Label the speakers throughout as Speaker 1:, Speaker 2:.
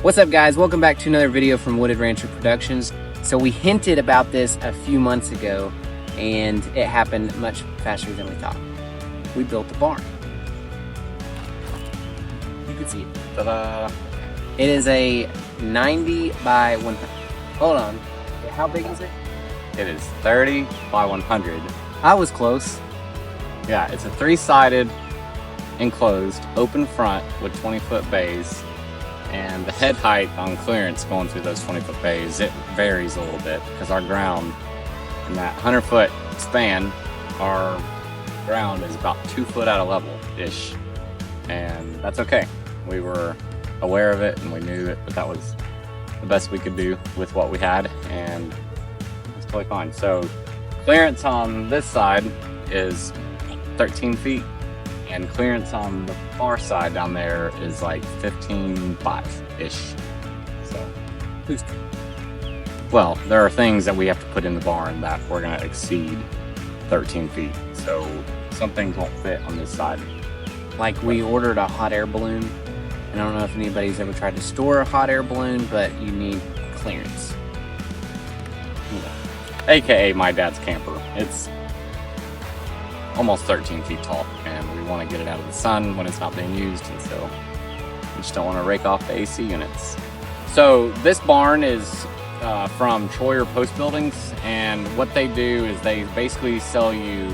Speaker 1: What's up, guys? Welcome back to another video from Wooded Rancher Productions. So we hinted about this a few months ago and it happened much faster than we thought. We built a barn. You can see it. Ta-da! It is a 90 by 100. Hold on. How big is it?
Speaker 2: It is 30 by 100.
Speaker 1: I was close.
Speaker 2: Yeah, it's a three-sided, enclosed, open front with 20-foot bays. And the head height on clearance going through those 20-foot bays, it varies a little bit because our ground in that 100-foot span, our ground is about 2 foot out of level-ish. And that's okay. We were aware of it and we knew that that was the best we could do with what we had, and it's totally fine. So clearance on this side is 13 feet. And clearance on the far side down there is like 15.5-ish. So, well, there are things that we have to put in the barn that we're gonna exceed 13 feet. So some things won't fit on this side.
Speaker 1: Like we ordered a hot air balloon. And I don't know if anybody's ever tried to store a hot air balloon, but you need clearance.
Speaker 2: AKA my dad's camper. It's almost 13 feet tall, and we want to get it out of the sun when it's not being used, and so we just don't want to rake off the AC units. So this barn is from Troyer Post Buildings, and what they do is they basically sell you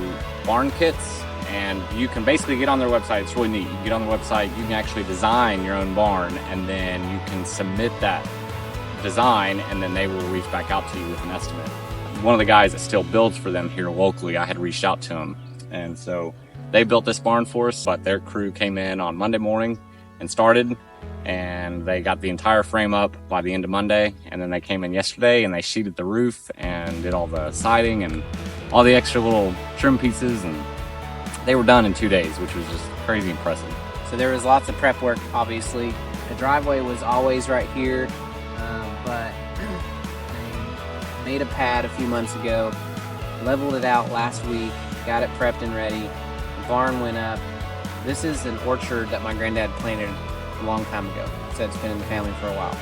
Speaker 2: barn kits, and you can basically get on their website. It's really neat. You can get on the website, you can actually design your own barn, and then you can submit that design, and then they will reach back out to you with an estimate. One of the guys that still builds for them here locally, I had reached out to him. And so they built this barn for us, but their crew came in on Monday morning and started, and they got the entire frame up by the end of Monday. And then they came in yesterday and they sheeted the roof and did all the siding and all the extra little trim pieces, and they were done in 2 days, which was just crazy impressive.
Speaker 1: So there was lots of prep work, obviously. The driveway was always right here, but I made a pad a few months ago, leveled it out last week, got it prepped and ready. The barn went up. This is an orchard that my granddad planted a long time ago. So it's been in the family for a while.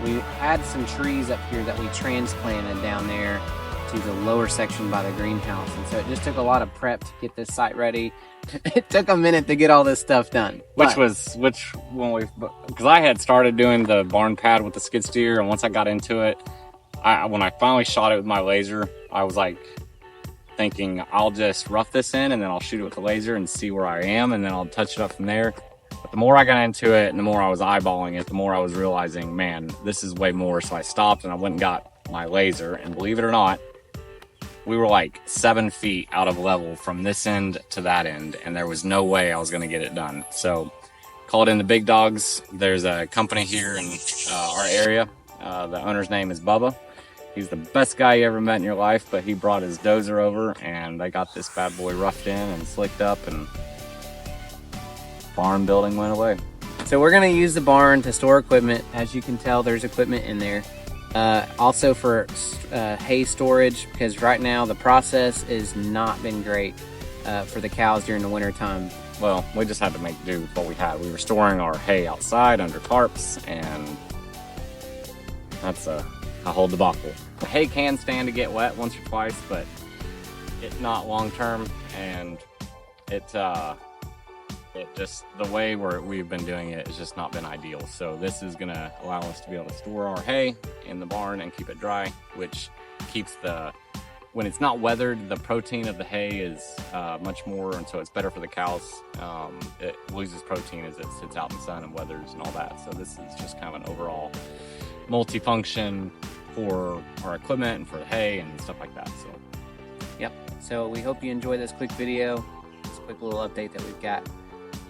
Speaker 1: We had some trees up here that we transplanted down there to the lower section by the greenhouse. And so it just took a lot of prep to get this site ready. It took a minute to get all this stuff done.
Speaker 2: Because I had started doing the barn pad with the skid steer, and once I got into it, when I finally shot it with my laser, I was like, thinking I'll just rough this in and then I'll shoot it with the laser and see where I am, and then I'll touch it up from there. But the more I got into it and the more I was eyeballing it, the more I was realizing, man, this is way more. So I stopped and I went and got my laser, and believe it or not, we were like 7 feet out of level from this end to that end, and there was no way I was going to get it done. So called in the big dogs. There's a company here in our area. The owner's name is Bubba. He's the best guy you ever met in your life, but he brought his dozer over and they got this bad boy roughed in and slicked up, and barn building went away.
Speaker 1: So we're gonna use the barn to store equipment. As you can tell, there's equipment in there. Also for hay storage, because right now the process has not been great for the cows during the winter time.
Speaker 2: Well, we just had to make do with what we had. We were storing our hay outside under tarps, and that's a whole debacle. The hay can stand to get wet once or twice, but it's not long term, and it just, the way we've been doing it has just not been ideal. So this is gonna allow us to be able to store our hay in the barn and keep it dry, which keeps when it's not weathered, the protein of the hay is much more, and so it's better for the cows. It loses protein as it sits out in the sun and weathers and all that. So this is just kind of an overall multi-function for our equipment and for the hay and stuff like that. So
Speaker 1: yep, so we hope you enjoy this quick video, this quick little update that we've got,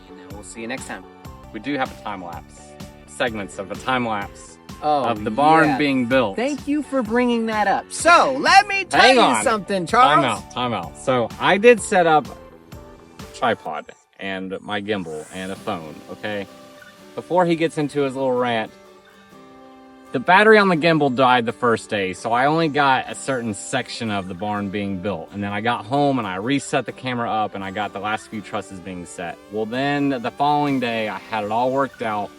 Speaker 1: and we'll see you next time.
Speaker 2: We do have a time-lapse, segments of a time-lapse of the barn being built.
Speaker 1: Thank you for bringing that up. So let me tell you something, Charles.
Speaker 2: Time out. So I did set up a tripod and my gimbal and a phone, okay? Before he gets into his little rant, the battery on the gimbal died the first day, so I only got a certain section of the barn being built. And then I got home and I reset the camera up and I got the last few trusses being set. Well, then the following day I had it all worked out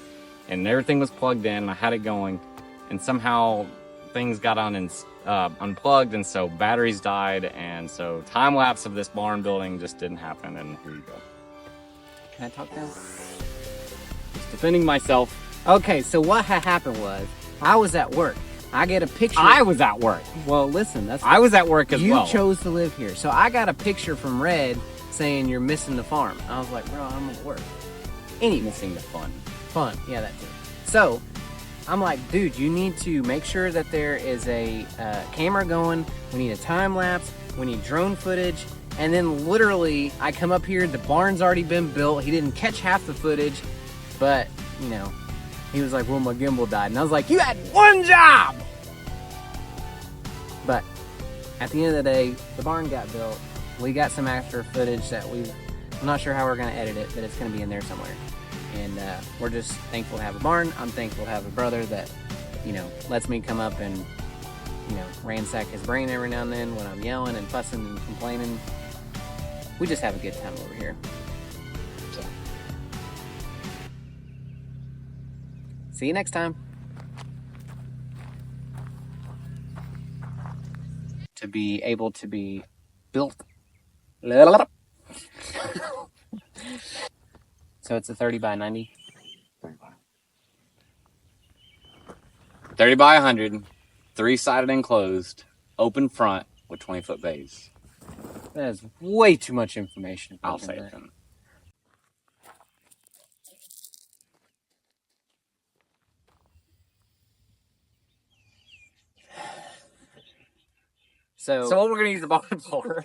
Speaker 2: and everything was plugged in. I had it going, and somehow things got unplugged, and so batteries died, and so time lapse of this barn building just didn't happen. And here you go.
Speaker 1: Can I talk now?
Speaker 2: Just defending myself.
Speaker 1: Okay, so what had happened was, I was at work. I get a picture.
Speaker 2: I was at work.
Speaker 1: Well, listen,
Speaker 2: I was at work as well.
Speaker 1: You chose to live here. So I got a picture from Red saying you're missing the farm. I was like, bro, I'm at work. Anyway.
Speaker 2: Missing the fun.
Speaker 1: Fun, yeah, that too. So, I'm like, dude, you need to make sure that there is a camera going. We need a time lapse. We need drone footage. And then literally, I come up here, the barn's already been built. He didn't catch half the footage, but, you know, he was like, well, my gimbal died. And I was like, you had one job! But at the end of the day, the barn got built. We got some extra footage that I'm not sure how we're going to edit it, but it's going to be in there somewhere. And we're just thankful to have a barn. I'm thankful to have a brother that, you know, lets me come up and, you know, ransack his brain every now and then when I'm yelling and fussing and complaining. We just have a good time over here. So, see you next time. To be able to be built. So it's a 30 by 90?
Speaker 2: 30 by 100, 3-sided enclosed, open front with 20-foot bays.
Speaker 1: That is way too much information.
Speaker 2: I'll say it then.
Speaker 1: So
Speaker 2: what we're gonna use the barn for?